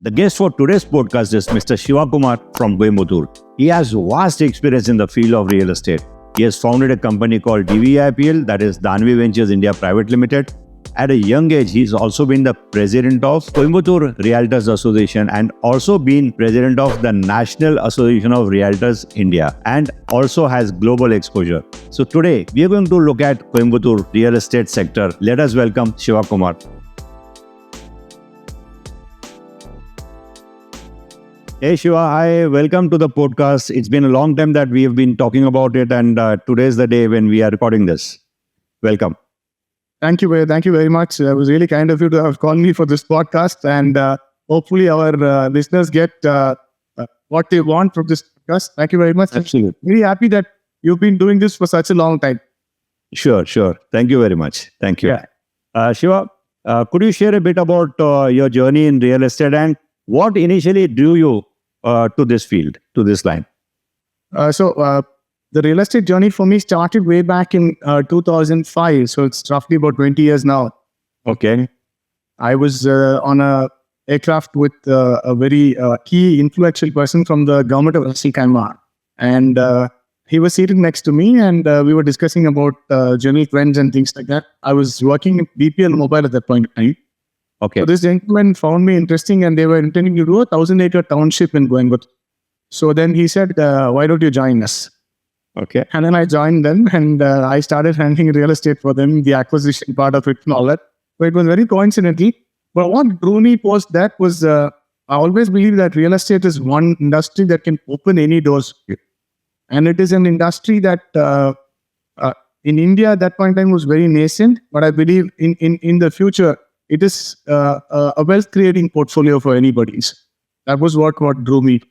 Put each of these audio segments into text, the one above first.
The guest for today's podcast is Mr. Shivakumar from Coimbatore. He has vast experience in the field of real estate. He has founded a company called DVIPL, that is Dhanvi Ventures India Private Limited. At a young age, he's also been the president of Coimbatore Realtors Association and also been president of the National Association of Realtors India, and also has global exposure. So today, we are going to look at Coimbatore real estate sector. Let us welcome Shivakumar. Hey Shiva, hi, welcome to the podcast. It's been a long time that we have been talking about it, and today's the day when we are recording this. Welcome. Thank you very much. It was really kind of you to have called me for this podcast, and hopefully our listeners get what they want from this podcast. Thank you very much. Absolutely. Really happy that you've been doing this for such a long time. Sure. Thank you very much. Thank you. Yeah. Shiva, could you share a bit about your journey in real estate and what initially drew you to this field, to this line? The real estate journey for me started way back in 2005. So it's roughly about 20 years now. Okay. I was on a aircraft with a very key influential person from the government of TKMP. And he was seated next to me, and we were discussing about general trends and things like that. I was working in DVIPL mobile at that point in time. Okay. So this gentleman found me interesting, and they were intending to do a 1,000-acre township in Coimbatore. So then he said, why don't you join us? Okay. And then I joined them, and I started handling real estate for them, the acquisition part of it and all that. But it was very coincidental. But what drew me post that was, I always believe that real estate is one industry that can open any doors. And it is an industry that in India at that point in time was very nascent. But I believe in the future, it is a wealth-creating portfolio for anybody. That was what drew me.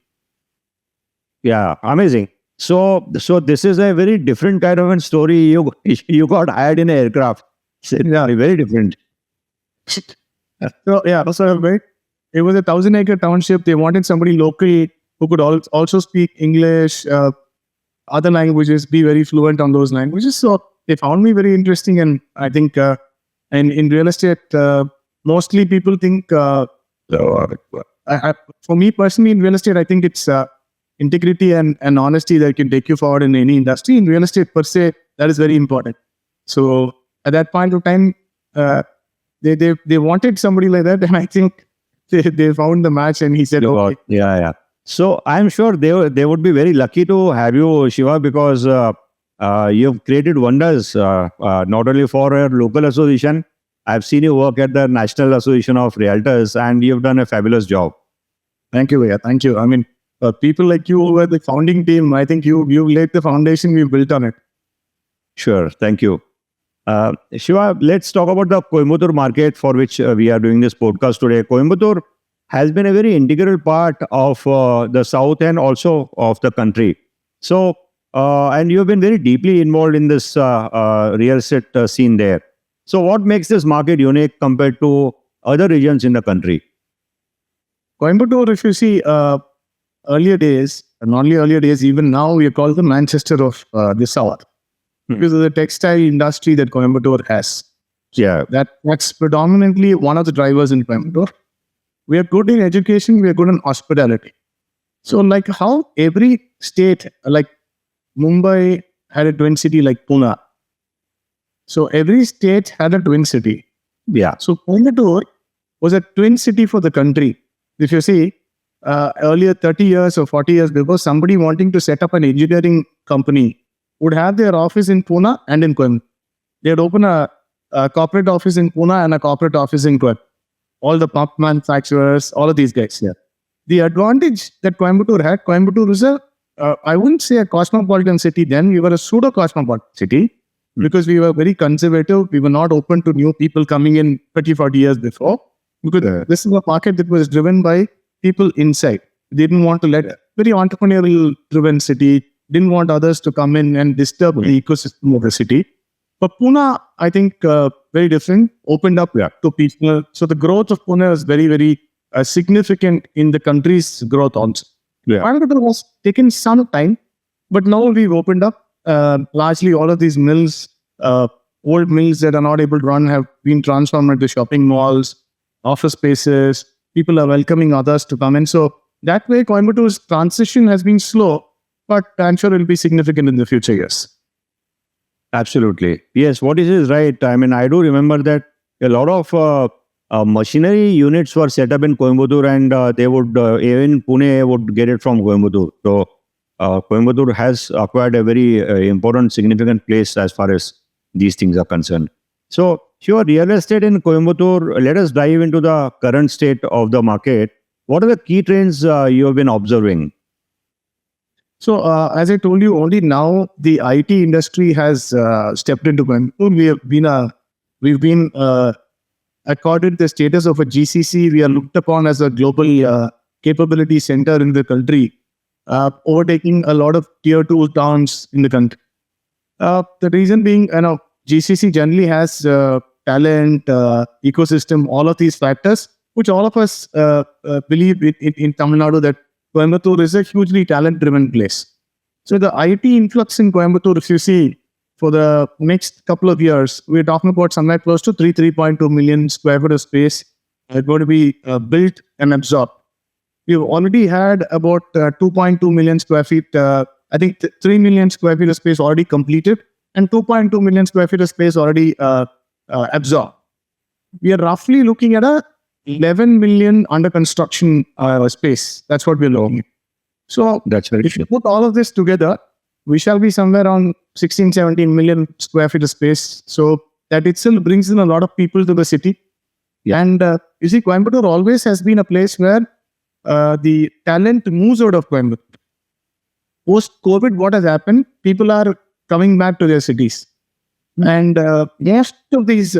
Yeah, amazing. So this is a very different kind of a story. You got hired in an aircraft. Yeah, very different. So it was a 1,000-acre township. They wanted somebody local who could also speak English, other languages, be very fluent on those languages. So they found me very interesting, and I think and in real estate, mostly people think, for me personally in real estate, I think it's integrity and honesty that can take you forward in any industry. In real estate per se, that is very important. So at that point of time, they wanted somebody like that, and I think they found the match, and he said, okay. Yeah. So I'm sure they would be very lucky to have you, Shiva, because you've created wonders, not only for a local association. I've seen you work at the National Association of Realtors, and you've done a fabulous job. Thank you, Bhaiya. Thank you. I mean, people like you who were the founding team, I think you laid the foundation, we built on it. Sure. Thank you. Shiva, let's talk about the Coimbatore market for which we are doing this podcast today. Coimbatore has been a very integral part of the south and also of the country. So, and you've been very deeply involved in this real estate scene there. So what makes this market unique compared to other regions in the country? Coimbatore, if you see earlier days, and only earlier days, even now we are called the Manchester of the South. Because of the textile industry that Coimbatore has. Yeah. That's predominantly one of the drivers in Coimbatore. We are good in education, we are good in hospitality. So like how every state, like Mumbai had a twin city like Pune. So every state had a twin city. Yeah. So Coimbatore was a twin city for the country. If you see, earlier 30 years or 40 years before, somebody wanting to set up an engineering company would have their office in Pune and in Coimbatore. They'd open a corporate office in Pune and a corporate office in Coimbatore. All the pump manufacturers, all of these guys. Yeah. The advantage that Coimbatore had, Coimbatore was I wouldn't say a cosmopolitan city then, we were a pseudo-cosmopolitan city because we were very conservative. We were not open to new people coming in 30, 40 years before. Because this is a market that was driven by people inside. They didn't want to very entrepreneurial driven city, didn't want others to come in and disturb the ecosystem of the city. But Pune, I think, very different, opened up to people. So the growth of Pune is very, very significant in the country's growth also. Yeah. Coimbatore was taken some time, but now we've opened up. Largely all of these mills, old mills that are not able to run have been transformed into shopping malls, office spaces. People are welcoming others to come in. So that way, Coimbatore's transition has been slow, but I'm sure it will be significant in the future years. Absolutely. Yes, what is right. I mean, I do remember that a lot of machinery units were set up in Coimbatore, and they would, even Pune would get it from Coimbatore. So Coimbatore has acquired a very important, significant place as far as these things are concerned. So, sure, real estate in Coimbatore, let us dive into the current state of the market. What are the key trends you have been observing? So, as I told you, only now the IT industry has stepped into Coimbatore. We've been accorded the status of a GCC. We are looked upon as a global capability center in the country, overtaking a lot of tier 2 towns in the country. The reason being, GCC generally has talent, ecosystem, all of these factors, which all of us believe in Tamil Nadu that Coimbatore is a hugely talent-driven place. So the IT influx in Coimbatore, if you see, for the next couple of years, we're talking about somewhere close to 3.2 million square foot of space going to be built and absorbed. We've already had about 2.2 million square feet, I think 3 million square feet of space already completed, and 2.2 million square feet of space already absorbed. We are roughly looking at a 11 million under construction space. That's what we're looking at. So that's very if you put all of this together, we shall be somewhere around 16, 17 million square feet of space. So that itself brings in a lot of people to the city. Yeah. And you see, Coimbatore always has been a place where the talent moves out of Coimbatore. Post-COVID, what has happened? People are coming back to their cities. And most of these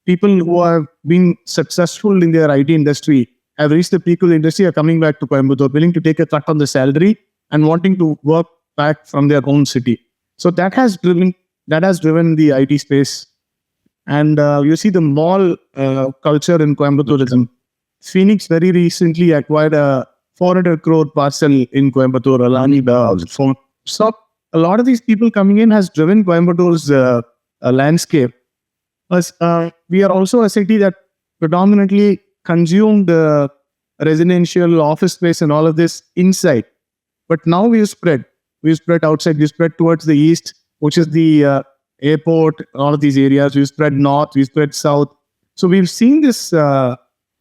people who have been successful in their IT industry, have reached the peak of the industry, are coming back to Coimbatore, willing to take a cut on the salary and wanting to work back from their own city. So that has driven the IT space. And you see the mall culture in Coimbatore. Phoenix very recently acquired a 400 crore parcel in Coimbatore, Alani. So a lot of these people coming in has driven Coimbatore's landscape. We are also a city that predominantly consumed residential office space and all of this inside. But now we've spread outside, we spread towards the east, which is the airport, all of these areas. We've spread north, we've spread south. So we've seen this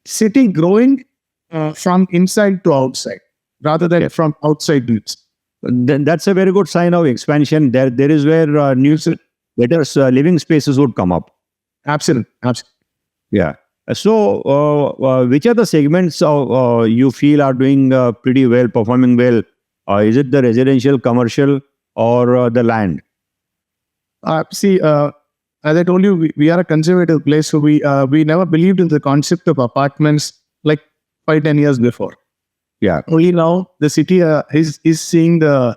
city growing from inside to outside, rather than from outside to inside. Then that's a very good sign of expansion. There is where better living spaces would come up. Absolutely. Yeah. So, which are the segments you feel are doing pretty well, performing well? Is it the residential, commercial, or the land? See, as I told you, we are a conservative place, so we never believed in the concept of apartments like 5-10 years before. Yeah. Only now the city is seeing the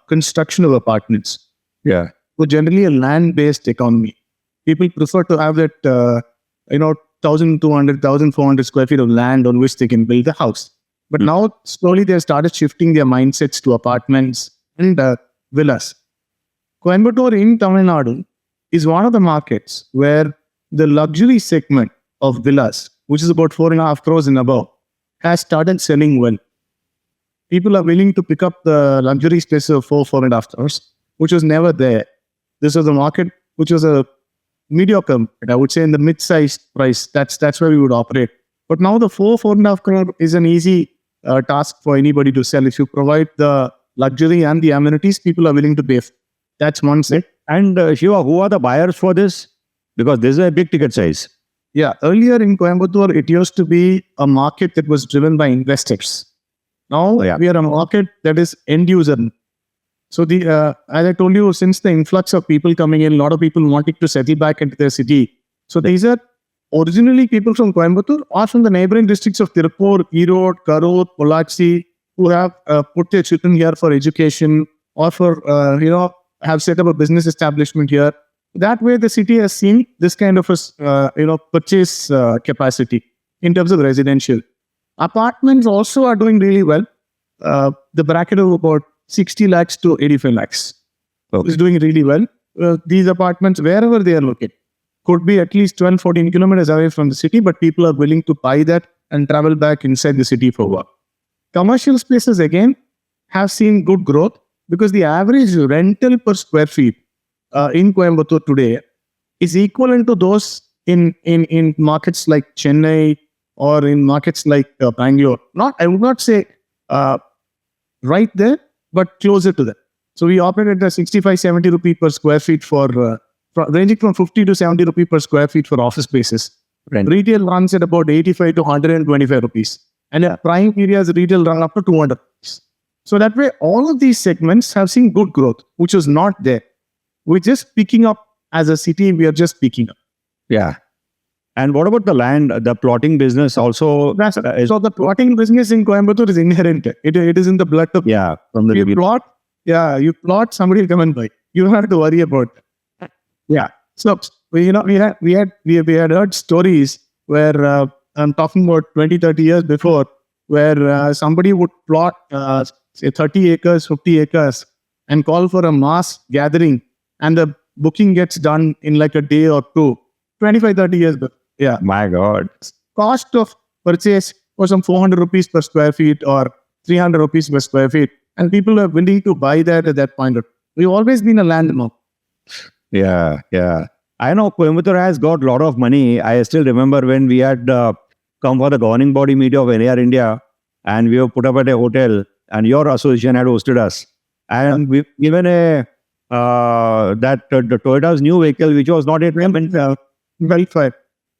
construction of apartments. Yeah. So generally a land-based economy. People prefer to have that 1,200, 1,400 square feet of land on which they can build a house. But now slowly they have started shifting their mindsets to apartments and villas. Coimbatore in Tamil Nadu is one of the markets where the luxury segment of villas, which is about 4.5 crores and above, has started selling well. People are willing to pick up the luxury space of 4.5 crores, which was never there. This was a market which was a mediocre, I would say, in the mid-sized price. That's where we would operate. But now the 4.5 crore is an easy task for anybody to sell. If you provide the luxury and the amenities, people are willing to pay. That's one set. And Shiva, who are the buyers for this? Because this is a big ticket size. Yeah, earlier in Coimbatore, it used to be a market that was driven by investors. Now we are a market that is end user. So as I told you, since the influx of people coming in, a lot of people wanting to settle back into their city. So these are originally people from Coimbatore or from the neighboring districts of Tirupur, Erode, Karur, Pollachi, who have put their children here for education or for, have set up a business establishment here. That way, the city has seen this kind of purchase capacity in terms of residential. Apartments also are doing really well. The bracket of about 60 lakhs to 85 lakhs is doing really well. These apartments, wherever they are located, could be at least 12, 14 kilometers away from the city, but people are willing to buy that and travel back inside the city for work. Commercial spaces, again, have seen good growth because the average rental per square feet in Coimbatore today is equivalent to those in markets like Chennai or in markets like Bangalore. I would not say right there, but closer to that. So we operate at 65, 70 rupee per square feet for ranging from 50 to 70 rupee per square feet for office spaces. Rent. Retail runs at about 85 to 125 rupees. And at prime areas, retail run up to 200 rupees. So that way, all of these segments have seen good growth, which was not there. We're just picking up as a city, we are just picking up. Yeah. And what about the land, the plotting business also? So the plotting business in Coimbatore is inherent. It is in the blood of from the you plot, somebody will come and buy. You don't have to worry about it. Yeah. So we had heard stories where I'm talking about 20, 30 years before, where somebody would plot say 30 acres, 50 acres and call for a mass gathering, and the booking gets done in like a day or two. 25, 30 years before. Yeah. My God. Cost of purchase was some 400 rupees per square feet or 300 rupees per square feet. And people are willing to buy that at that point. We've always been a landmark. Yeah. I know Coimbatore has got a lot of money. I still remember when we had come for the governing body meeting of NAR India, and we were put up at a hotel, and your association had hosted us. And we've given the Toyota's new vehicle, which was not yet Welfare.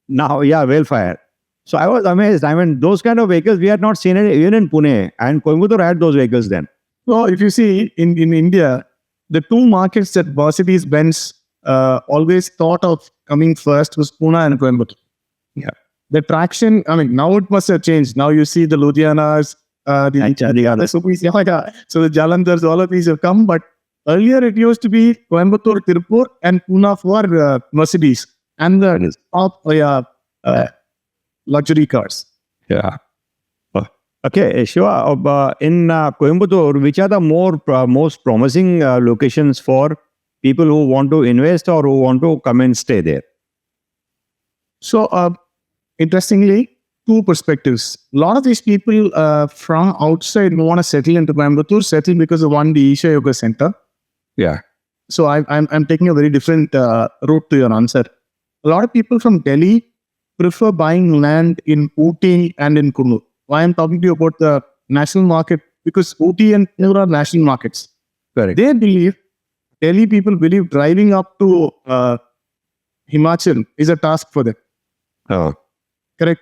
Now, Welfare. So I was amazed. I mean, those kind of vehicles we had not seen it even in Pune, and Coimbatore had those vehicles then. So if you see in India, the two markets that Mercedes-Benz always thought of coming first was Pune and Coimbatore. Yeah. The traction, I mean, now it must have changed. Now you see the Ludhianas, so the Jalandhars, all of these have come. But earlier it used to be Coimbatore, Tirupur and Pune for Mercedes and the top luxury cars. Yeah. Okay, Shiva, in Coimbatore, which are the most promising locations for people who want to invest or who want to come and stay there? So, interestingly, two perspectives. A lot of these people from outside who want to settle into Coimbatore settle because of the Isha Yoga Center. Yeah. So I'm taking a very different route to your answer. A lot of people from Delhi prefer buying land in Ooty and in Kannur. Why I'm talking to you about the national market? Because Ooty and Kannur are national markets. Correct. Delhi people believe driving up to Himachal is a task for them. Oh. Correct.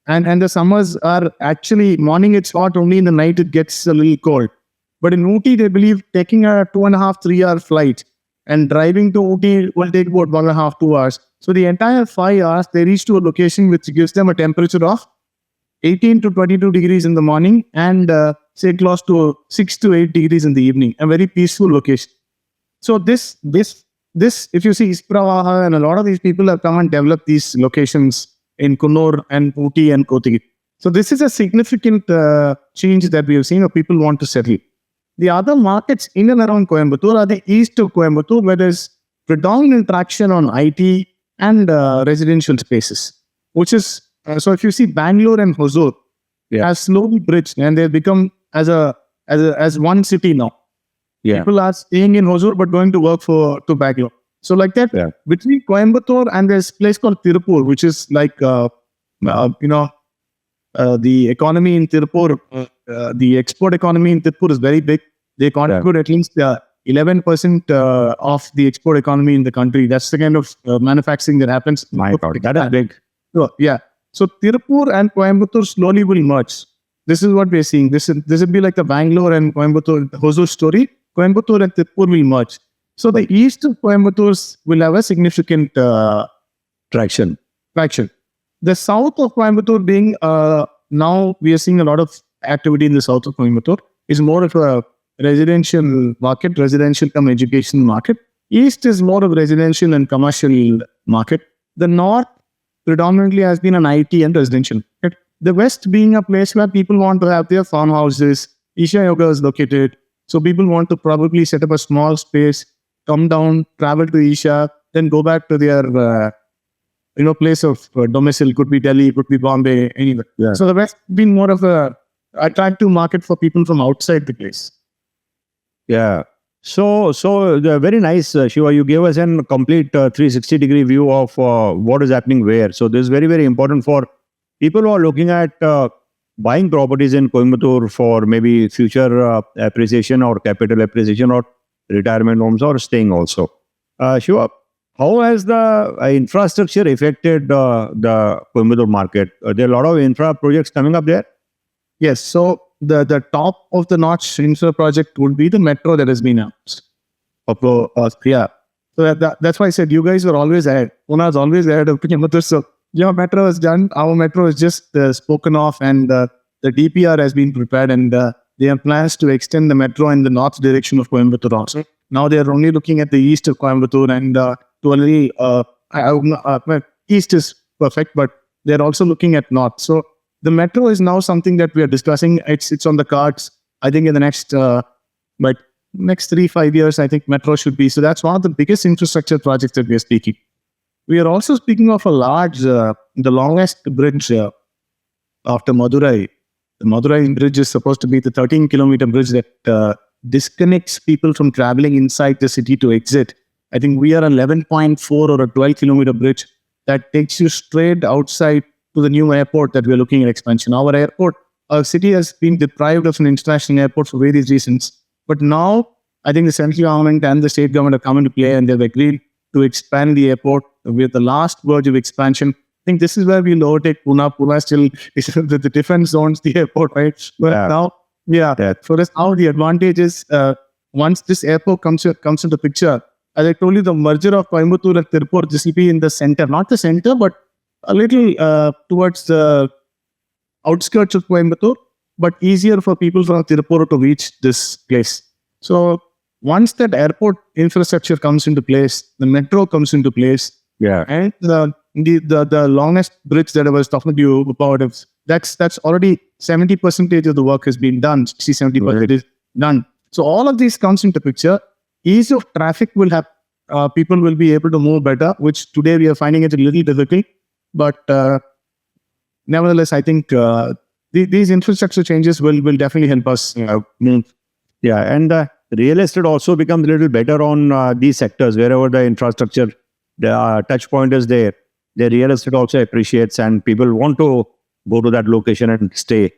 And the summers are actually, morning it's hot, only in the night it gets a little cold. But in Ooty, they believe taking a 2.5, 3 hour flight and driving to Ooty will take about 1.5, 2 hours. So the entire 5 hours, they reach to a location which gives them a temperature of 18 to 22 degrees in the morning and say close to 6 to 8 degrees in the evening. A very peaceful location. So this, if you see Ispravaha and a lot of these people have come and developed these locations in Kannur and Ooty and Kotagiri. So this is a significant change that we have seen of people want to settle. The other markets in and around Coimbatore are the east of Coimbatore, where there's predominant traction on IT and residential spaces, which is, so if you see Bangalore and Hosur have slowly bridged and they've become as one city now. Yeah. People are staying in Hosur but going to work to Bangalore. So like that, between Coimbatore and there's a place called Tirupur, which is like, the economy in Tirupur, the export economy in Tirupur is very big. They contribute at least 11% of the export economy in the country. That's the kind of manufacturing that happens. My God, that is big. So Tirupur and Coimbatore slowly will merge. This is what we're seeing. This will be like the Bangalore and Coimbatore, Hosur story. Coimbatore and Tirupur will merge. So the east of Coimbatore will have a significant traction. The south of Coimbatore being, now we are seeing a lot of activity in the south of Coimbatore, is more of a residential market, residential come education market. East is more of residential and commercial market. The north predominantly has been an IT and residential market. The west being a place where people want to have their farmhouses. Isha Yoga is located. So people want to probably set up a small space, come down, travel to Isha, then go back to their place of domicile. Could be Delhi, could be Bombay, anywhere. Yeah. So the West been more of a attractive market for people from outside the place. Yeah. So very nice, Shiva. You gave us a complete 360-degree view of what is happening where. So this is very, very important for people who are looking at buying properties in Coimbatore for maybe future appreciation or capital appreciation or retirement homes or staying also. Shiva, how has the infrastructure affected the Coimbatore market? There are a lot of infra projects coming up there. Yes. So the top of the notch infra project would be the metro that has been announced. Yeah. So that's why I said you guys were always ahead. Pune is always ahead of Coimbatore. So your metro is done. Our metro is just spoken of, and the DPR has been prepared, and they have plans to extend the metro in the north direction of Coimbatore also. Now they are only looking at the east of Coimbatore, and east is perfect, but they are also looking at north. So the metro is now something that we are discussing. It's on the cards. I think in the next 3-5 years, I think metro should be. So that's one of the biggest infrastructure projects that we are speaking. We are also speaking of a large, the longest bridge after Madurai. The Madurai bridge is supposed to be the 13-kilometer bridge that disconnects people from traveling inside the city to exit. I think we are 11.4 or a 12-kilometer bridge that takes you straight outside to the new airport that we are looking at expansion. Our city has been deprived of an international airport for various reasons. But now, I think the central government and the state government have come into play, and they've agreed to expand the airport. We're at the last verge of expansion. I think this is where we'll overtake Pune. Pune still is the defense zones, the airport, right? But for us now, the advantage is once this airport comes into picture, as I told you, the merger of Coimbatore and Tirupur, this will be in the center, not the center, but a little towards the outskirts of Coimbatore, but easier for people from Tirupur to reach this place. So once that airport infrastructure comes into place, the metro comes into place, and the longest bridge that I was talking to you about, that's already 70% of the work has been done, 60-70% is done. So all of these comes into picture. Ease of traffic will have, people will be able to move better, which today we are finding it a little difficult. But nevertheless, I think these infrastructure changes will definitely help us move. Yeah, and real estate also becomes a little better on these sectors. Wherever the infrastructure, the touch point is there, the real estate also appreciates, and people want to go to that location and stay.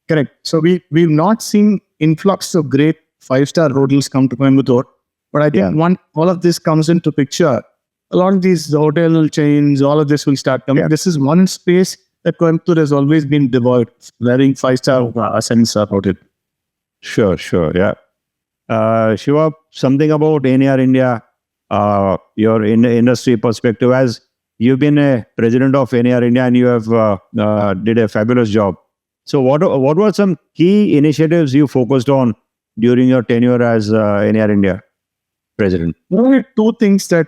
Correct. So we've not seen influx of great 5-star hotels come to Coimbatore, but I think once all of this comes into picture, a lot of these hotel chains, all of this will start coming. This is one space that Coimbatore has always been devoid, wearing 5-star 7-star hotel. Sure, yeah. Shiva, something about NAR India, your industry perspective, as you've been a president of NAR India and you have did a fabulous job. So what were some key initiatives you focused on during your tenure as NAR India president? There were two things that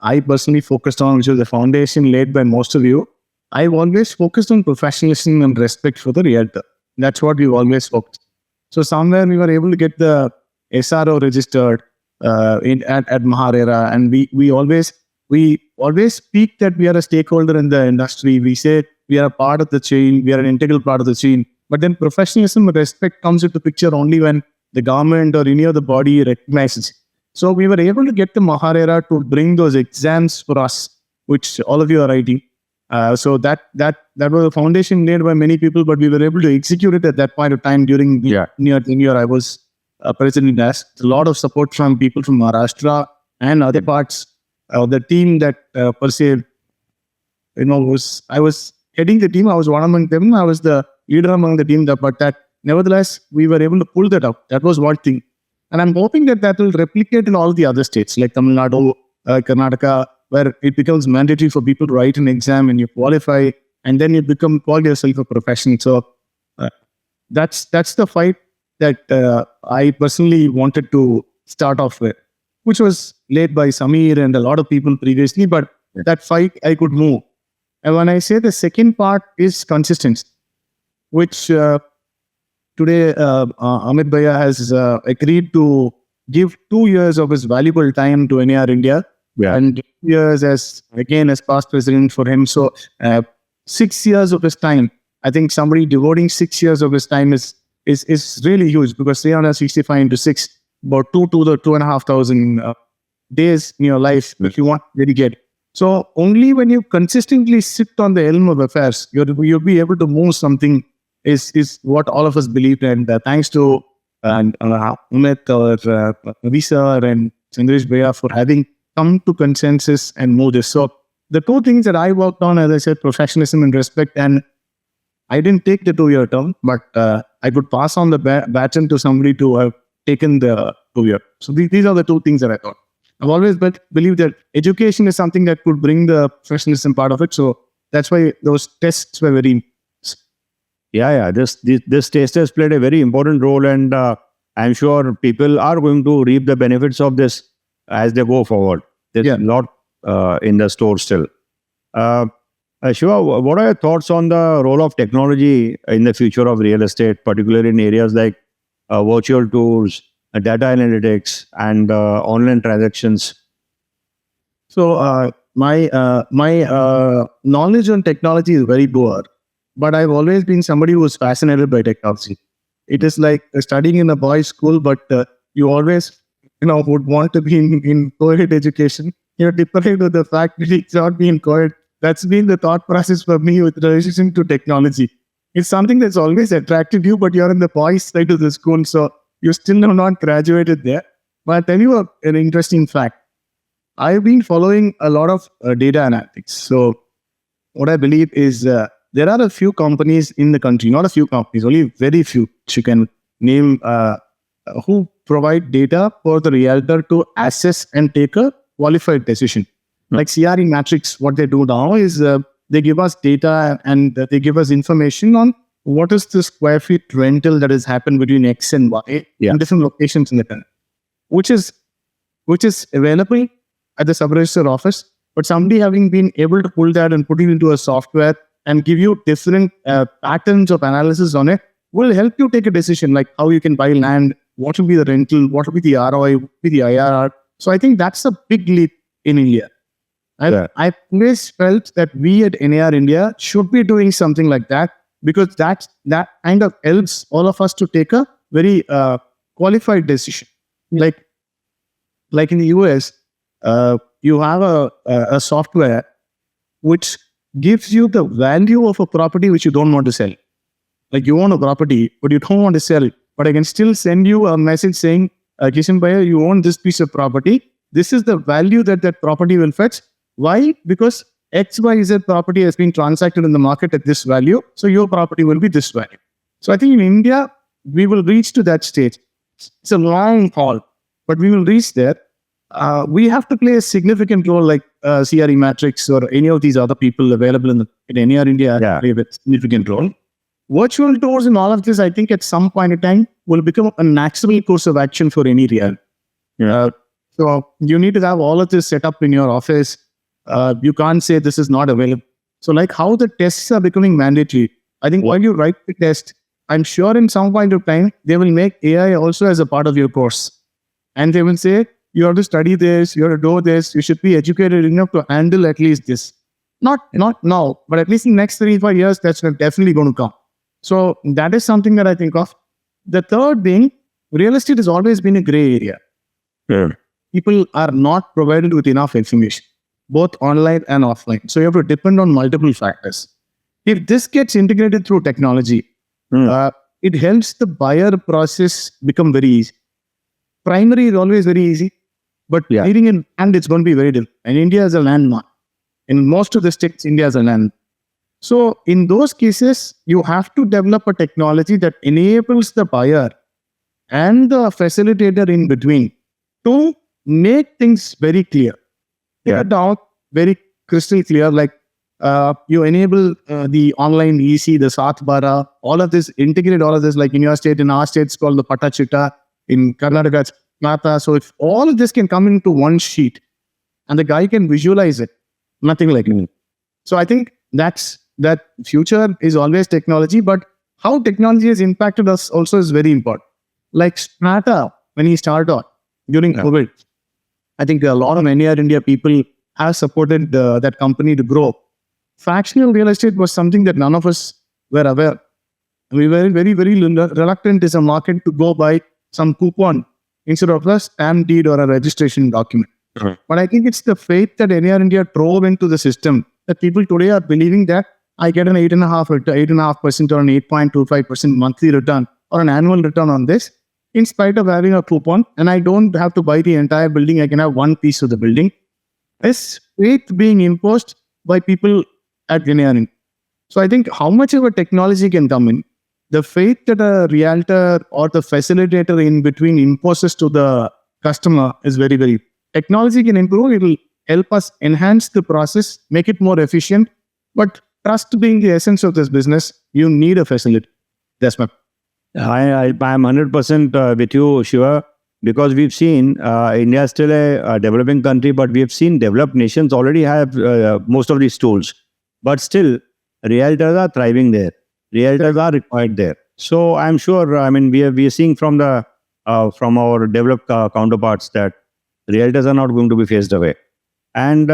I personally focused on, which was the foundation laid by most of you. I've always focused on professionalism and respect for the realtor. That's what we've always focused. So somewhere we were able to get the SRO registered at MahaRERA, and we always speak that we are a stakeholder in the industry. We say we are a part of the chain, we are an integral part of the chain. But then professionalism and respect comes into picture only when the government or any other body recognizes. So we were able to get the MahaRERA to bring those exams for us, which all of you are writing. So that was a foundation laid by many people, but we were able to execute it at that point of time during the year I was president. A lot of support from people from Maharashtra and other parts of the team that per se, I was heading the team. I was one among them. I was the leader among the team. But nevertheless, we were able to pull that out. That was one thing. And I'm hoping that will replicate in all the other states like Tamil Nadu, Karnataka, where it becomes mandatory for people to write an exam and you qualify, and then you call yourself a professional. So that's the fight that I personally wanted to start off with, which was led by Samir and a lot of people previously, but that fight I could move. And when I say the second part is consistency, which today Amit Bhaiya has agreed to give 2 years of his valuable time to NAR India Yeah. and years as past president for him. So 6 years of his time, I think somebody devoting 6 years of his time is really huge, because 365 into 6, about 2,500 days in your life if you want to dedicate. So only when you consistently sit on the helm of affairs, you'll be able to move something, is what all of us believe. And thanks to Umit or Visa and Chandresh Bhaiya for having come to consensus and move this. So the two things that I worked on, as I said, professionalism and respect. And I didn't take the 2-year term, but I could pass on the baton to somebody to have taken the 2-year. So these are the two things that I thought. I've always believed that education is something that could bring the professionalism part of it. So that's why those tests were very... Yeah. This test has played a very important role, and I'm sure people are going to reap the benefits of this as they go forward. There's a lot in the store still. Shiva, what are your thoughts on the role of technology in the future of real estate, particularly in areas like virtual tours, data analytics, and online transactions? So my knowledge on technology is very poor, but I've always been somebody who was fascinated by technology. It is like studying in a boys' school, but you always, would want to be in co-ed education. Despite of the fact that it's not being co-ed, that's been the thought process for me with relation to technology. It's something that's always attracted you, but you're in the boys' side of the school, so you still have not graduated there. But I'll tell you an interesting fact. I've been following a lot of data analytics. So what I believe is there are a few companies in the country, not a few companies, only very few, which you can name, who provide data for the realtor to assess and take a qualified decision. Like CRE Matrix, what they do now is they give us data and they give us information on what is the square feet rental that has happened between X and Y in different locations in the country, which is available at the sub-register office. But somebody having been able to pull that and put it into a software and give you different patterns of analysis on it will help you take a decision, like how you can buy land, what will be the rental, what will be the ROI, what will be the IRR. So I think that's a big leap in India. I've always felt that we at NAR India should be doing something like that, because that kind of helps all of us to take a very qualified decision. Like in the US, you have a software which gives you the value of a property which you don't want to sell. Like you own a property, but you don't want to sell it. But I can still send you a message saying, Kishen Bhaiya, you own this piece of property. This is the value that property will fetch. Why? Because XYZ property has been transacted in the market at this value. So your property will be this value. So I think in India, we will reach to that stage. It's a long haul, but we will reach there. We have to play a significant role, like CRE Matrix or any of these other people available in NAR India play a significant role. Virtual tours and all of this, I think at some point in time will become a natural course of action for any real. So you need to have all of this set up in your office. You can't say this is not available. So like how the tests are becoming mandatory, I think while you write the test, I'm sure in some point of time, they will make AI also as a part of your course. And they will say, you have to study this, you have to do this, you should be educated enough to handle at least this. Not now, but at least in the next 3-5 years, that's definitely going to come. So that is something that I think of. The third thing, real estate has always been a gray area. People are not provided with enough information, both online and offline. So you have to depend on multiple factors. If this gets integrated through technology, it helps the buyer process become very easy. Primary is always very easy, but needing in land, it's going to be very difficult. And India is a landmark. In most of the states, India is a land. So in those cases, you have to develop a technology that enables the buyer and the facilitator in between to make things very clear. Take it down very crystal clear, like you enable the online EC, the Satbara, all of this, integrate all of this, like in your state, in our state, it's called the Patachita, in Karnataka, it's Nata. So if all of this can come into one sheet and the guy can visualize it, nothing like it. So I think that future is always technology, but how technology has impacted us also is very important. Like Strata, when he started on during COVID, I think a lot of NAR India people have supported that company to grow. Fractional real estate was something that none of us were aware. We were very, very reluctant as a market to go buy some coupon instead of a stamp deed or a registration document. But I think it's the faith that NAR India drove into the system that people today are believing that I get an 8.5% or an 8.25% monthly return or an annual return on this in spite of having a coupon, and I don't have to buy the entire building. I can have one piece of the building. This faith being imposed by people at NAR India. So I think how much of a technology can come in, the faith that a realtor or the facilitator in between imposes to the customer is very, very. Technology can improve. It will help us enhance the process, make it more efficient. But trust being the essence of this business, you need a facility. That's my. I'm 100% with you, Shiva, because we've seen India is still a developing country, but we've seen developed nations already have most of these tools. But still, realtors are thriving there. Realtors are required there. So I'm sure. I mean, we are seeing from our developed counterparts that realtors are not going to be phased away. And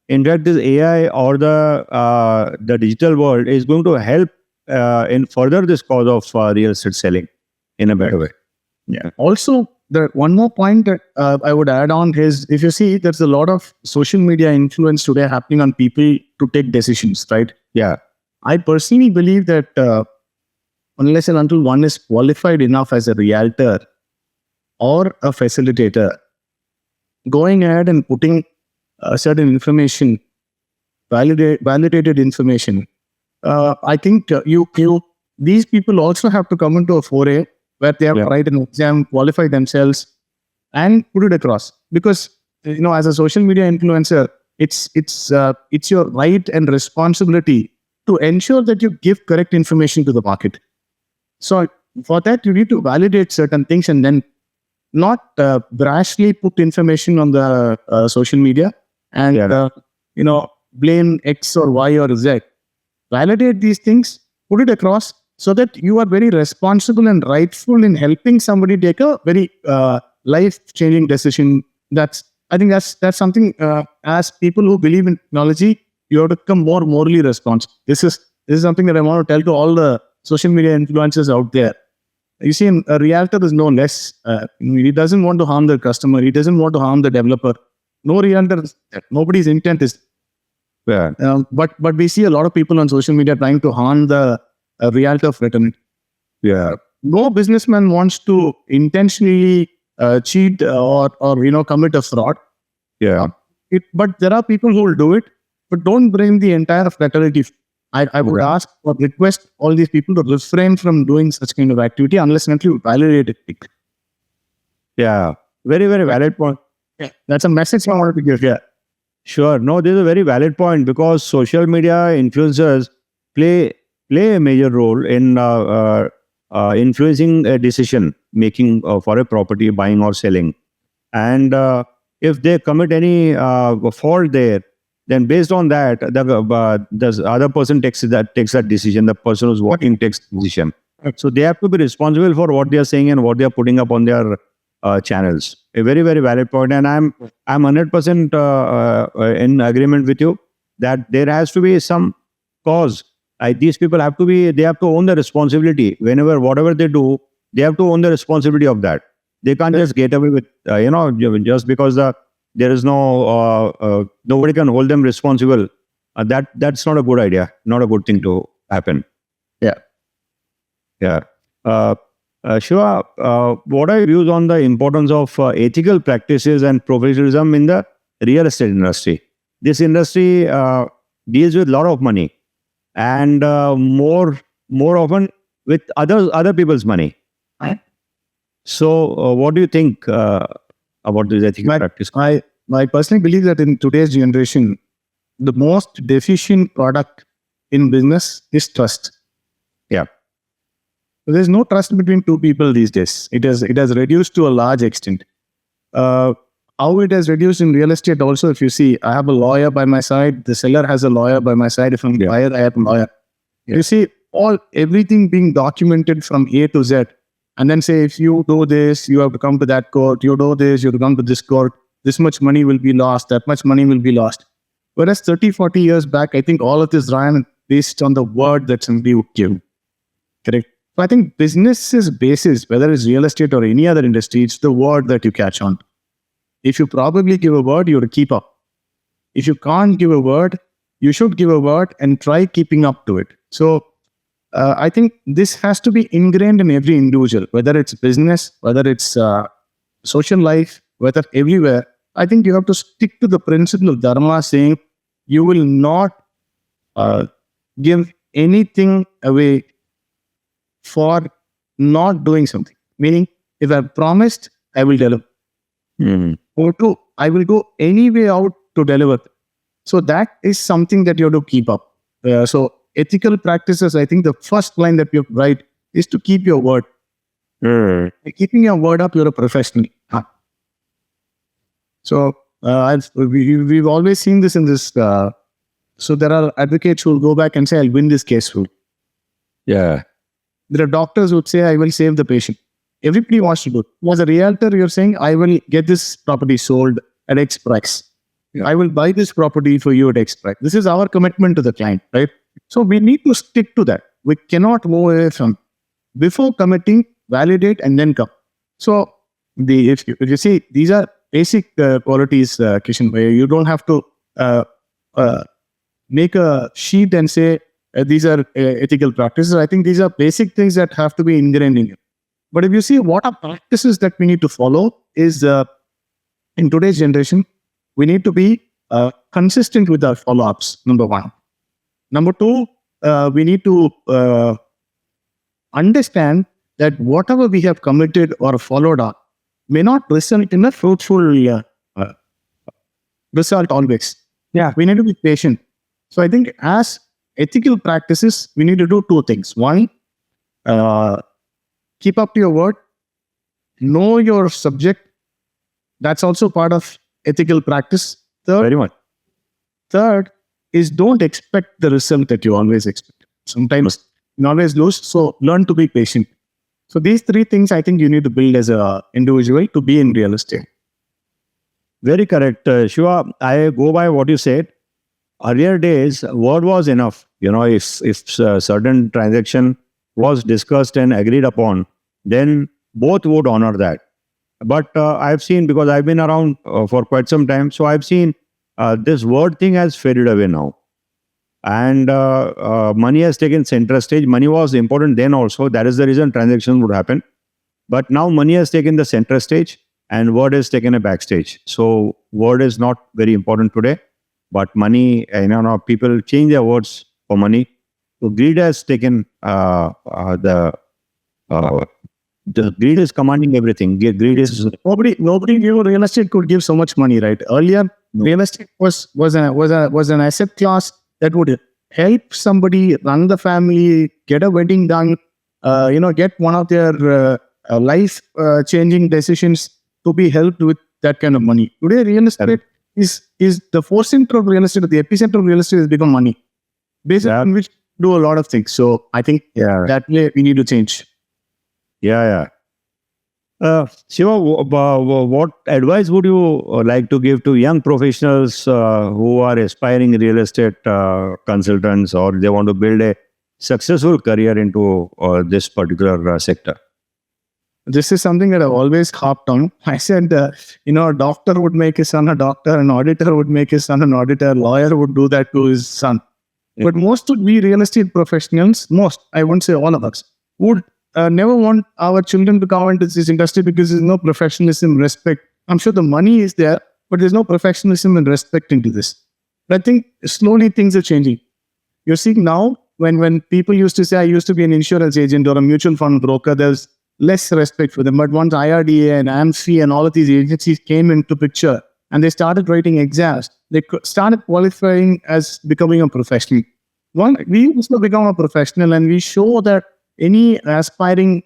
in fact, this AI or the digital world is going to help in further this cause of real estate selling in a better way. Yeah. Also, the one more point that I would add on is, if you see, there's a lot of social media influence today happening on people to take decisions, right? Yeah. I personally believe that unless and until one is qualified enough as a realtor or a facilitator, going ahead and putting certain information, validated information, I think these people also have to come into a foray where they have to write an exam, qualify themselves, and put it across. Because as a social media influencer, it's your right and responsibility to ensure that you give correct information to the market. So for that, you need to validate certain things and then not brashly put information on the social media and blame X or Y or Z. Validate these things, put it across so that you are very responsible and rightful in helping somebody take a very life-changing decision. I think that's something as people who believe in technology, you have to become more morally responsible. This is something that I want to tell to all the social media influencers out there. You see, a realtor is no less. He doesn't want to harm the customer. He doesn't want to harm the developer. No realtor, nobody's intent is. Yeah. But we see a lot of people on social media trying to harm the realtor fraternity. Yeah. No businessman wants to intentionally cheat or commit a fraud. Yeah. But there are people who will do it, but don't bring the entire fraternity. I would ask or request all these people to refrain from doing such kind of activity unless and until you validate it. Yeah. Very, very valid point. Yeah. That's a message I wanted to give here. Sure. No, this is a very valid point because social media influencers play a major role in influencing a decision making for a property buying or selling. And if they commit any fault there, then based on that, the other person takes that decision. The person who's walking takes the decision. So they have to be responsible for what they are saying and what they are putting up on their channels. A very, very valid point, and I'm 100% in agreement with you that there has to be some cause. These people have to own the responsibility. Whatever they do, they have to own the responsibility of that. They can't just get away with just because there is no nobody can hold them responsible. That's not a good idea. Not a good thing to happen. Yeah. Shiva, what are your views on the importance of ethical practices and professionalism in the real estate industry? This industry deals with a lot of money and more often with other people's money. So, what do you think about this ethical practice? I personally believe that in today's generation, the most deficient product in business is trust. Yeah. There's no trust between two people these days. It has reduced to a large extent. How it has reduced in real estate also, if you see, I have a lawyer by my side, the seller has a lawyer by my side. If I'm a buyer, I have a lawyer. Yeah. You see, everything being documented from A to Z. And then say, if you do this, you have to come to that court. You do this, you have to come to this court. this much money will be lost, that much money will be lost. Whereas 30, 40 years back, I think all of this ran based on the word that somebody would give. Correct? So I think business's basis, whether it's real estate or any other industry, it's the word that you catch on. If you probably give a word, you have to keep up. If you can't give a word, you should give a word and try keeping up to it. So I think this has to be ingrained in every individual, whether it's business, whether it's social life, whether everywhere. I think you have to stick to the principle of Dharma, saying you will not give anything away for not doing something. Meaning, if I promised, I will deliver. Or two, I will go any way out to deliver. So that is something that you have to keep up. So ethical practices, I think the first line that you write is to keep your word. Keeping your word up, you're a professional. So we've always seen this in this. So there are advocates who will go back and say, I'll win this case. Yeah. There are doctors who would say, I will save the patient. Everybody wants to do it. As a realtor, you're saying, I will get this property sold at X price. Yeah. I will buy this property for you at X price. This is our commitment to the client, right? So we need to stick to that. We cannot move away from before committing, validate, and then come. So if you see, these are basic qualities, Kishen. You don't have to make a sheet and say, these are ethical practices. I think these are basic things that have to be ingrained in you. But if you see what are practices that we need to follow is in today's generation, we need to be consistent with our follow-ups, number one. Number two, we need to understand that whatever we have committed or followed up may not result in a fruitful result always. Yeah, we need to be patient. So I think as ethical practices, we need to do two things. One, keep up to your word. Know your subject. That's also part of ethical practice. Very much. Third is don't expect the result that you always expect. Sometimes you always lose. So learn to be patient. So these three things I think you need to build as an individual to be in real estate. Very correct. Shiva, I go by what you said. Earlier days, word was enough. If certain transaction was discussed and agreed upon, then both would honor that. But I've seen, because I've been around for quite some time, so I've seen this word thing has faded away now. And money has taken center stage. Money was important then also. That is the reason transactions would happen. But now money has taken the center stage and word has taken a backstage. So word is not very important today. But money, people change their words for money. So greed has taken the greed is commanding everything. Greed is nobody knew real estate could give so much money, right? Earlier, real estate was an asset class that would help somebody run the family, get a wedding done, get one of their life changing decisions to be helped with that kind of money. Today, real estate is the forcenter of real estate, the epicenter of real estate has become money. Based on which do a lot of things. So I think that way we need to change. Yeah. Shiva, what advice would you like to give to young professionals who are aspiring real estate consultants, or they want to build a successful career into this particular sector? This is something that I've always harped on. I said, a doctor would make his son a doctor, an auditor would make his son an auditor, a lawyer would do that to his son. But most would be real estate professionals, I won't say all of us, would never want our children to come into this industry because there's no professionalism, respect. I'm sure the money is there, but there's no professionalism and respect into this. But I think slowly things are changing. You're seeing now, when people used to say, I used to be an insurance agent or a mutual fund broker, there's less respect for them. But once IRDA and AMFI and all of these agencies came into picture and they started writing exams, they started qualifying as becoming a professional. We also become a professional, and we show that any aspiring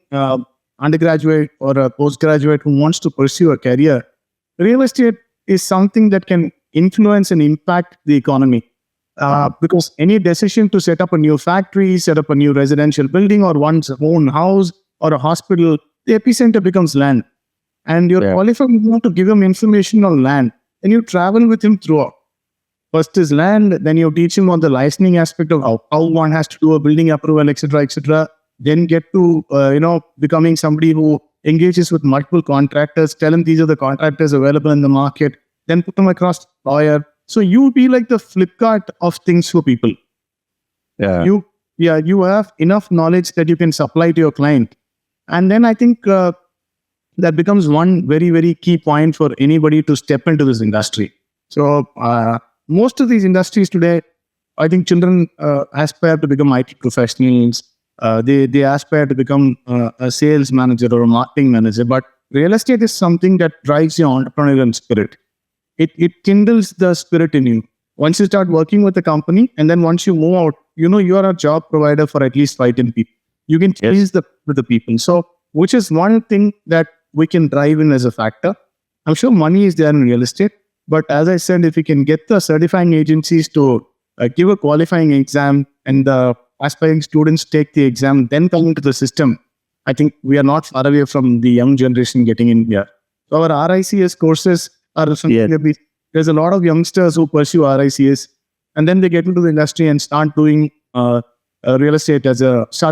undergraduate or a postgraduate who wants to pursue a career, real estate is something that can influence and impact the economy. Because any decision to set up a new factory, set up a new residential building or one's own house or a hospital, the epicenter becomes land. And you're qualified to give them information on land. and you travel with him throughout. First is land, then you teach him on the licensing aspect of how one has to do a building approval, etc., etc. Then get to, becoming somebody who engages with multiple contractors, tell them these are the contractors available in the market, then put them across the lawyer. So you be like the Flipkart of things for people. Yeah. You have enough knowledge that you can supply to your client. And then I think that becomes one very, very key point for anybody to step into this industry. So most of these industries today, I think children aspire to become IT professionals. They aspire to become a sales manager or a marketing manager. But real estate is something that drives your entrepreneurial spirit. It kindles the spirit in you. Once you start working with the company, and then once you move out, you are a job provider for at least 5-10 people. You can chase the people. So, which is one thing that we can drive in as a factor. I'm sure money is there in real estate. But as I said, if we can get the certifying agencies to give a qualifying exam and the aspiring students take the exam, then come into the system, I think we are not far away from the young generation getting in here. So our RICS courses are something that there's a lot of youngsters who pursue RICS and then they get into the industry and start doing start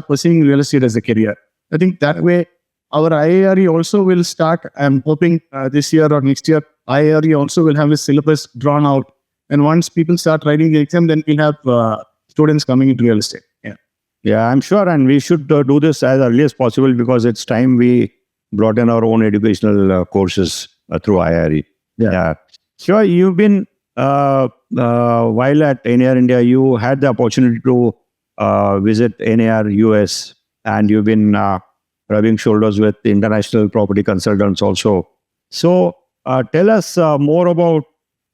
pursuing real estate as a career. I think that way our IARE also will start. I'm hoping this year or next year, IARE also will have a syllabus drawn out. And once people start writing the exam, then we'll have students coming into real estate. Yeah, I'm sure. And we should do this as early as possible because it's time we brought in our own educational courses through IARE. Yeah. Sure. You've been, while at NAR India, you had the opportunity to visit NAR US, and you've been rubbing shoulders with the international property consultants also. So tell us more about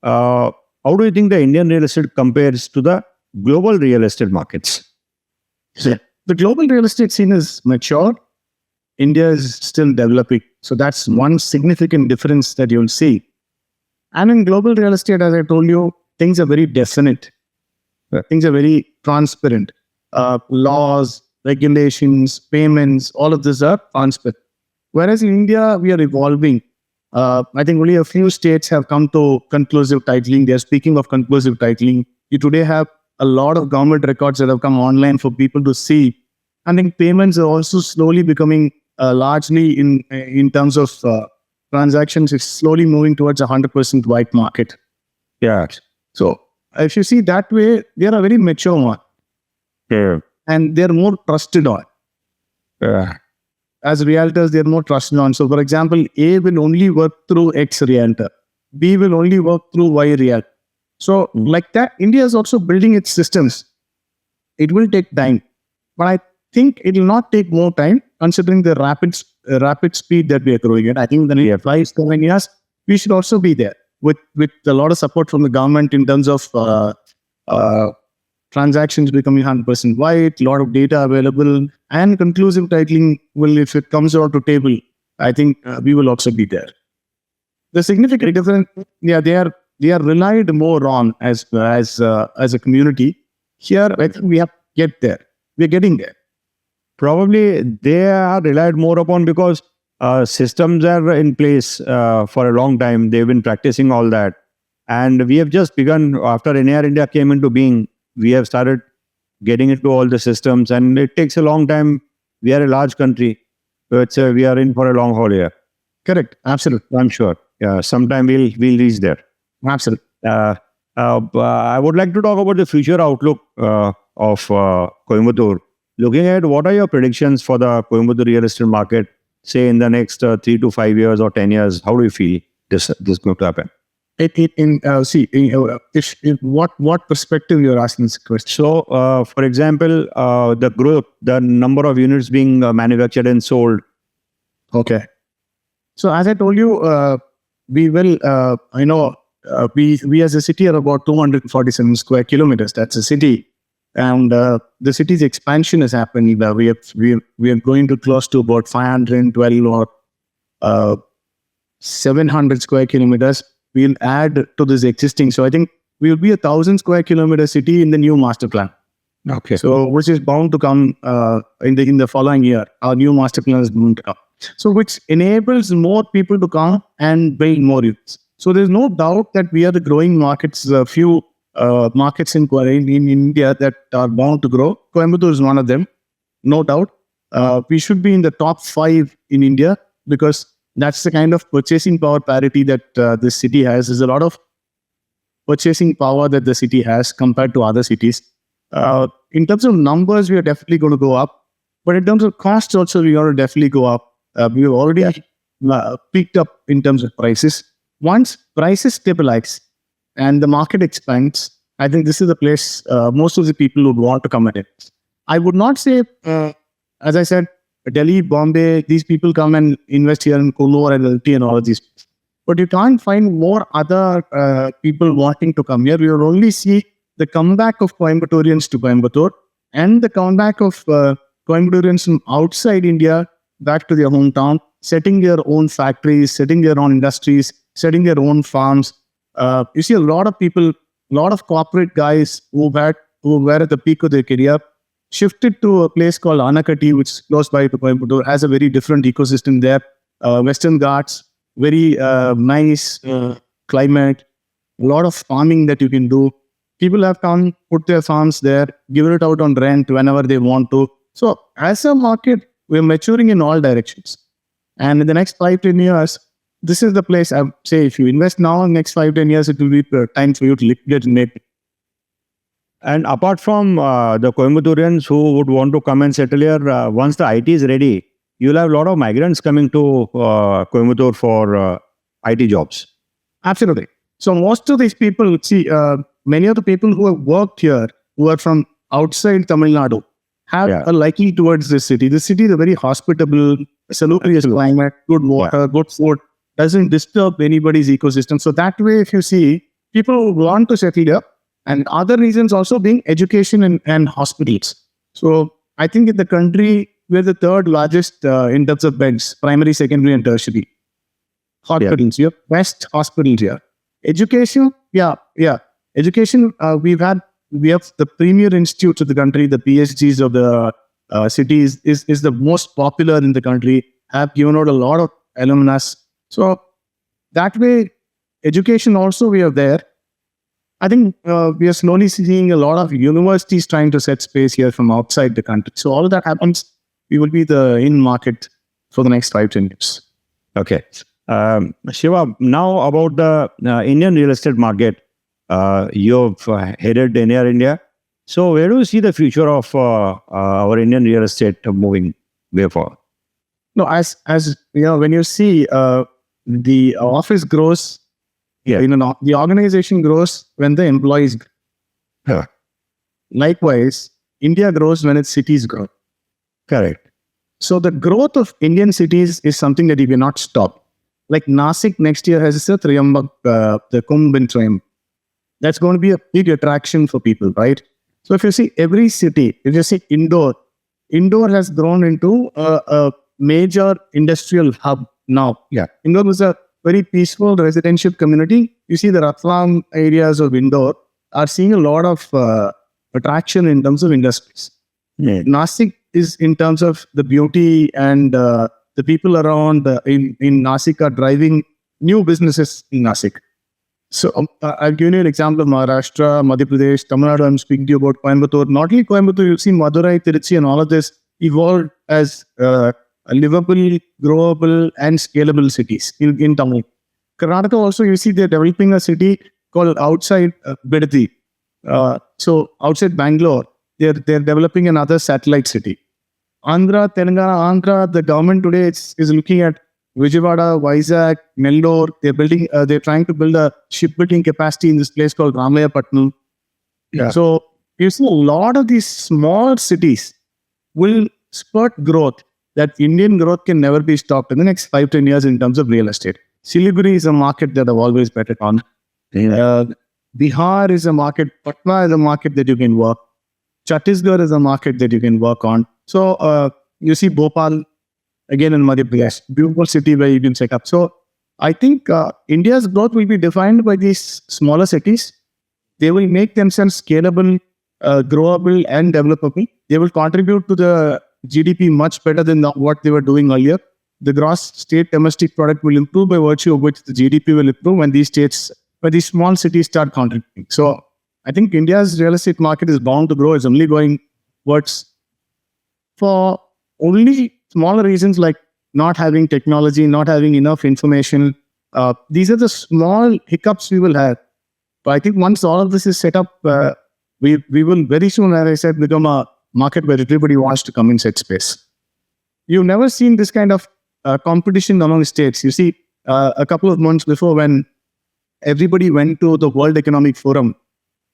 how do you think the Indian real estate compares to the global real estate markets? So the global real estate scene is mature. India is still developing. So that's one significant difference that you'll see. And in global real estate, as I told you, things are very definite. Things are very transparent. Laws, regulations, payments, all of this are transparent. Whereas in India, we are evolving. I think only a few states have come to conclusive titling. They're speaking of conclusive titling. You today have a lot of government records that have come online for people to see. I think payments are also slowly becoming largely in terms of transactions, it's slowly moving towards 100% white market. Yeah. So if you see that way, they are a very mature one. Yeah. And they're more trusted on. Yeah. As realtors, they're more trusted on. So for example, A will only work through X realtor. B will only work through Y realtor. So like that, India is also building its systems. It will take time. But I think it will not take more time considering the rapid speed that we are growing at. I think in the next 5-7 years, we should also be there with a lot of support from the government in terms of transactions becoming 100% white, a lot of data available, and conclusive titling will, if it comes out to table, I think we will also be there. The significant difference, they are relied more on as a community. Here, I think we have to get there. We're getting there. Probably they are relied more upon because systems are in place for a long time. They've been practicing all that. And we have just begun, after NAR India came into being, we have started getting into all the systems, and it takes a long time. We are a large country. So we are in for a long haul here. Correct. Absolutely. I'm sure. Yeah, sometime we'll reach there. Absolutely. I would like to talk about the future outlook of Coimbatore. Looking at what are your predictions for the Coimbatore real estate market, say in the next 3 to 5 years or 10 years? How do you feel this going to happen? What perspective you're asking this question? So, for example, the growth, the number of units being manufactured and sold. Okay. So as I told you, we will, we as a city are about 247 square kilometers. That's a city. And the city's expansion is happening. We are going to close to about 512 or 700 square kilometers. We'll add to this existing. So I think we will be 1,000 square kilometer city in the new master plan. Okay. So which is bound to come in the following year. Our new master plan is bound to come. So which enables more people to come and build more units. So there's no doubt that we are the growing markets. There are a few markets in India that are bound to grow. Coimbatore is one of them, no doubt. We should be in the top 5 in India because that's the kind of purchasing power parity that this city has. There's a lot of purchasing power that the city has compared to other cities. In terms of numbers, we are definitely going to go up. But in terms of costs also, we are definitely go up. We've already peaked up in terms of prices. Once prices stabilize and the market expands, I think this is the place most of the people would want to come in. I would not say, as I said, Delhi, Bombay, these people come and invest here in Konoor and LT and all of these. But you can't find more other people wanting to come here. We will only see the comeback of Coimbatorians to Coimbatore and the comeback of Coimbatorians from outside India back to their hometown, setting their own factories, setting their own industries, setting their own farms. You see a lot of people, a lot of corporate guys who were at the peak of their career, shifted to a place called Anakati, which is close by to Coimbatore, has a very different ecosystem there. Western Ghats, very nice climate, a lot of farming that you can do. People have come, put their farms there, given it out on rent whenever they want to. So as a market, we're maturing in all directions. And in the next 5-10 years, this is the place I would say if you invest now in the next 5-10 years, it will be time for you to liquidate and make it. And apart from the Coimbatorians who would want to come and settle here, once the IT is ready, you'll have a lot of migrants coming to Coimbatore for IT jobs. Absolutely. So most of these people, see, many of the people who have worked here, who are from outside Tamil Nadu, have a liking towards this city. This city is a very hospitable, salubrious climate, good water, good food, doesn't disturb anybody's ecosystem. So that way, if you see, people want to settle here. And other reasons also being education and hospitals. So I think in the country, we're the 3rd largest in terms of beds, primary, secondary, and tertiary. Hospitals, you have best hospitals here. Education, education, we have the premier institutes of the country, the PhDs of the cities is the most popular in the country, have given out a lot of alumnus. So that way, education also we are there. I think we are slowly seeing a lot of universities trying to set space here from outside the country. So all of that happens, we will be the in market for the next 5-10 years. Okay. Shiva, now about the Indian real estate market. You've headed Air India. So where do you see the future of our Indian real estate moving way forward? No, as you know, when you see the office grows, the organization grows when the employees grow. Yeah. Likewise, India grows when its cities grow. Correct. So the growth of Indian cities is something that you cannot stop. Like Nasik next year has a Triambak, the Kumbh in Triambak. That's going to be a big attraction for people, right? So if you see every city, if you see Indore has grown into a major industrial hub now. Yeah. Indore was a very peaceful residential community. You see the Ratlam areas of Indore are seeing a lot of attraction in terms of industries. Yeah. Nasik is in terms of the beauty and the people around in Nasik are driving new businesses in Nasik. So I'll give you an example of Maharashtra, Madhya Pradesh, Tamil Nadu. I'm speaking to you about Coimbatore. Not only Coimbatore, you'll see Madurai, Tiruchi and all of this evolved as livable, growable and scalable cities in Tamil. Karnataka also, you see they're developing a city called outside Bidadi. So outside Bangalore, they're developing another satellite city. Telangana, the government today is looking at Vijayawada, Vizag, Nellore. They're trying to build a shipbuilding capacity in this place called Ramayapatnam. Yeah. So you see a lot of these small cities will spurt growth that Indian growth can never be stopped in the next 5-10 years in terms of real estate. Siliguri is a market that I've always betted on. Bihar is a market. Patna is a market that you can work. Chhattisgarh is a market that you can work on. So you see Bhopal, again in Madhya Pradesh, beautiful city where you can check up. So I think India's growth will be defined by these smaller cities. They will make themselves scalable, growable and developable. They will contribute to the GDP much better than what they were doing earlier. the gross state domestic product will improve, by virtue of which the GDP will improve when these small cities start contributing. So I think India's real estate market is bound to grow. It's only going towards, for only smaller reasons like not having technology, not having enough information. These are the small hiccups we will have. But I think once all of this is set up, we will very soon, as I said, become a market where everybody wants to come in set space. You've never seen this kind of competition among states. You see, a couple of months before, when everybody went to the World Economic Forum,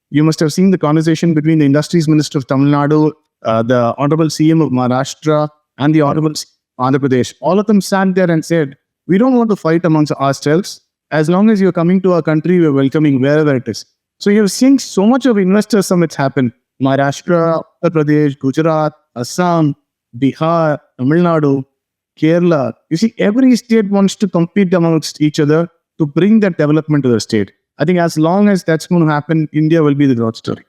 you must have seen the conversation between the Industries Minister of Tamil Nadu, the Honorable CM of Maharashtra, and the Honorable Andhra Pradesh. All of them sat there and said, we don't want to fight amongst ourselves. As long as you're coming to our country, we're welcoming wherever it is. So you're seeing so much of investor summits happen. Maharashtra, Andhra Pradesh, Gujarat, Assam, Bihar, Tamil Nadu, Kerala. You see, every state wants to compete amongst each other to bring that development to the state. I think as long as that's going to happen, India will be the growth story.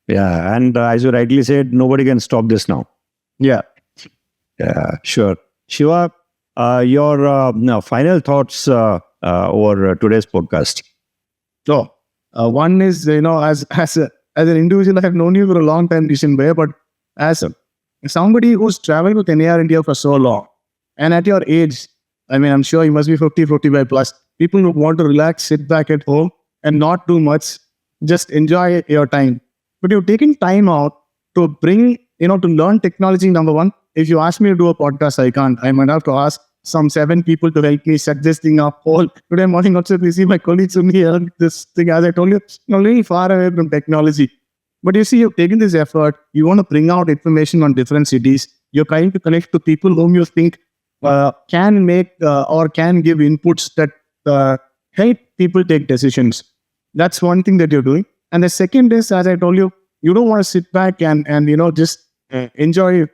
Yeah, and as you rightly said, nobody can stop this now. Yeah. Yeah, sure. Shiva, your final thoughts over today's podcast. So, one is, as an individual, I have known you for a long time, Kishen Bhai, but as somebody who's traveled with NAR India for so long, and at your age, I mean, I'm sure you must be 50, 45 plus. People who want to relax, sit back at home and not do much, just enjoy your time. But you've taken time out to bring, to learn technology, number one. If you ask me to do a podcast, I can't. I might have to ask some 7 people to help me set this thing up. Today morning also, we see my colleagues who heard this thing. As I told you, I'm really far away from technology. But you see, you've taken this effort. You want to bring out information on different cities. You're trying to connect to people whom you think can make or can give inputs that help people take decisions. That's one thing that you're doing. And the second is, as I told you, you don't want to sit back and just enjoy,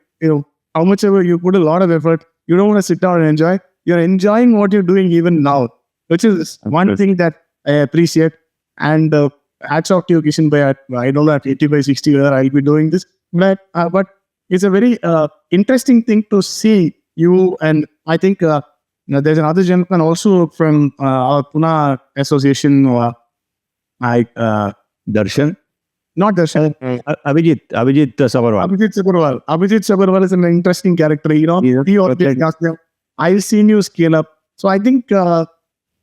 how much ever you put a lot of effort. You don't want to sit down and enjoy. You're enjoying what you're doing even now, which is one thing that I appreciate. And hats off to you, Kishen Bhai. I don't know at 80 by 60 whether I'll be doing this. But it's a very interesting thing to see you. And I think there's another gentleman also from our Pune association, Darshan? Not Darshan. Abhijit Sabharwal. Abhijit Sabharwal is an interesting character. I've seen you scale up. So I think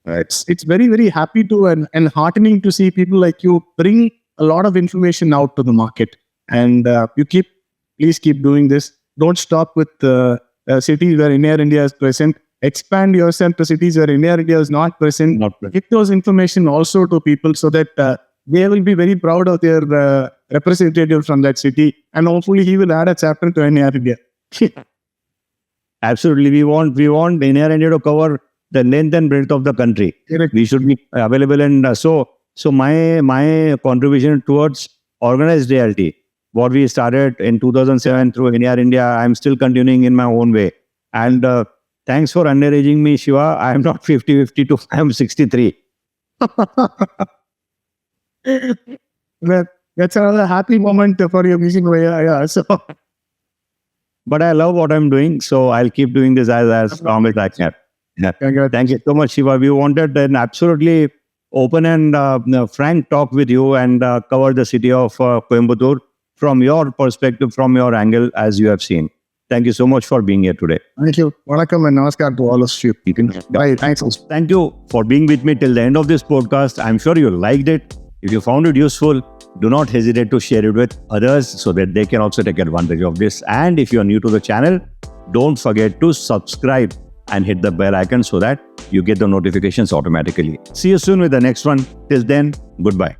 it's very, very happy to and heartening to see people like you bring a lot of information out to the market. And please keep doing this. Don't stop with cities where NAR India is present. Expand yourself to cities where NAR India is not present. Give those information also to people so that they will be very proud of their representative from that city. And hopefully he will add a chapter to NAR India. Absolutely. We want NAR India to cover the length and breadth of the country. Correct. We should be available. And so my contribution towards organized reality, what we started in 2007 through NAR India, I'm still continuing in my own way. And thanks for underaging me, Shiva. I am not 52, I am 63. That's another happy moment for your music. But I love what I'm doing, so I'll keep doing this as long as I can. Yeah. Thank you so much, Shiva. We wanted an absolutely open and frank talk with you and cover the city of Coimbatore from your perspective, from your angle, as you have seen. Thank you so much for being here today. Thank you. Vanakkam and namaskar to all of you. Bye. Thanks. Thank you for being with me till the end of this podcast. I'm sure you liked it. If you found it useful, do not hesitate to share it with others so that they can also take advantage of this. And if you are new to the channel, don't forget to subscribe and hit the bell icon so that you get the notifications automatically. See you soon with the next one. Till then, goodbye.